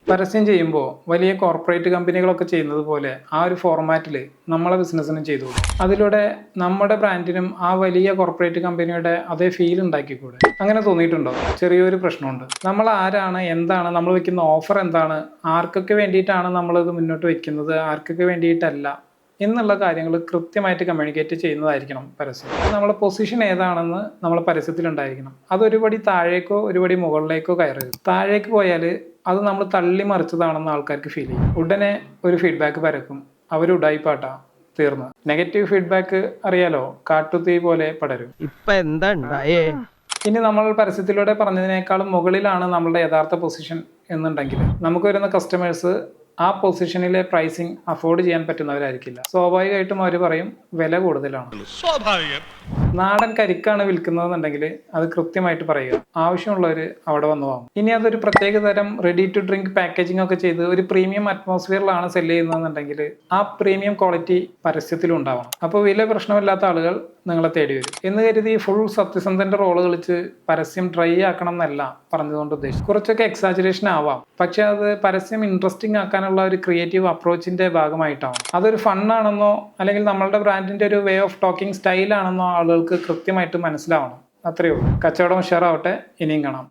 പരസ്യം ചെയ്യുമ്പോൾ വലിയ കോർപ്പറേറ്റ് കമ്പനികളൊക്കെ ചെയ്യുന്നത് പോലെ ആ ഒരു ഫോർമാറ്റിൽ നമ്മളെ ബിസിനസ്സിനും ചെയ്തു. അതിലൂടെ നമ്മുടെ ബ്രാൻഡിനും ആ വലിയ കോർപ്പറേറ്റ് കമ്പനിയുടെ അതേ ഫീൽ ഉണ്ടാക്കിക്കൂടെ? അങ്ങനെ തോന്നിയിട്ടുണ്ടോ? ചെറിയൊരു പ്രശ്നമുണ്ട്. നമ്മൾ ആരാണ്, എന്താണ്, നമ്മൾ വെക്കുന്ന ഓഫർ എന്താണ്, ആർക്കൊക്കെ വേണ്ടിയിട്ടാണ് നമ്മളിത് മുന്നോട്ട് വെക്കുന്നത്, ആർക്കൊക്കെ വേണ്ടിയിട്ടല്ല എന്നുള്ള കാര്യങ്ങൾ കൃത്യമായിട്ട് കമ്മ്യൂണിക്കേറ്റ് ചെയ്യുന്നതായിരിക്കണം പരസ്യം. നമ്മളെ പൊസിഷൻ ഏതാണെന്ന് നമ്മളെ പരസ്യത്തിലുണ്ടായിരിക്കണം. അതൊരുപടി താഴേക്കോ ഒരുപടി മുകളിലേക്കോ കയറരുത്. താഴേക്ക് പോയാൽ അത് നമ്മൾ തള്ളി മറിച്ചതാണെന്ന് ആൾക്കാർക്ക് ഫീൽ ചെയ്യും. ഉടനെ ഒരു ഫീഡ്ബാക്ക് പരക്കും, അവർ ഉടായിപ്പാട്ടാ, തീർന്ന്. നെഗറ്റീവ് ഫീഡ്ബാക്ക് അറിയാലോ, കാട്ടുതീ പോലെ പടരും. ഇനി നമ്മൾ പരസ്യത്തിലൂടെ പറഞ്ഞതിനേക്കാളും മുകളിലാണ് നമ്മളുടെ യഥാർത്ഥ പൊസിഷൻ എന്നുണ്ടെങ്കിൽ നമുക്ക് വരുന്ന കസ്റ്റമേഴ്സ് ആ പൊസിഷനിലെ പ്രൈസിങ് അഫോർഡ് ചെയ്യാൻ പറ്റുന്നവരായിരിക്കില്ല. സ്വാഭാവികമായിട്ടും അവർ പറയും വില കൂടുതലാണ്. നാടൻ കരിക്കാണ് വിൽക്കുന്നതെന്നുണ്ടെങ്കിൽ അത് കൃത്യമായിട്ട് പറയുക, ആവശ്യമുള്ളവർ അവിടെ വന്ന് വാങ്ങും. ഇനി അതൊരു പ്രത്യേക തരം റെഡി ടു ഡ്രിങ്ക് പാക്കേജിംഗ് ഒക്കെ ചെയ്ത് ഒരു പ്രീമിയം അറ്റ്മോസ്ഫിയറിലാണ് സെല് ചെയ്യുന്നതെന്നുണ്ടെങ്കിൽ ആ പ്രീമിയം ക്വാളിറ്റി പരസ്യത്തിലും ഉണ്ടാവണം. അപ്പോൾ വില പ്രശ്നമില്ലാത്ത ആളുകൾ നിങ്ങളെ തേടി വരും. എന്ന് കരുതി ഫുൾ സത്യസന്ധന്റെ റോള് കളിച്ച് പരസ്യം ഡ്രൈ ആക്കണം എന്നല്ല പറഞ്ഞതുകൊണ്ട് ഉദ്ദേശിച്ചു. കുറച്ചൊക്കെ എക്സാജുറേഷൻ ആവാം, പക്ഷെ അത് പരസ്യം ഇൻട്രസ്റ്റിംഗ് ആക്കാനുള്ള ഒരു ക്രിയേറ്റീവ് അപ്രോച്ചിന്റെ ഭാഗമായിട്ടാണ്. അതൊരു ഫണ്ണാണെന്നോ അല്ലെങ്കിൽ നമ്മളുടെ ബ്രാൻഡിന്റെ ഒരു വേ ഓഫ് ടോക്കിംഗ് സ്റ്റൈലാണെന്നോ ആളുകൾക്ക് കൃത്യമായിട്ട് മനസ്സിലാവണം. അത്രയേ ഉള്ളൂ. കച്ചവടം ഉഷാറാവട്ടെ. ഇനിയും കാണാം.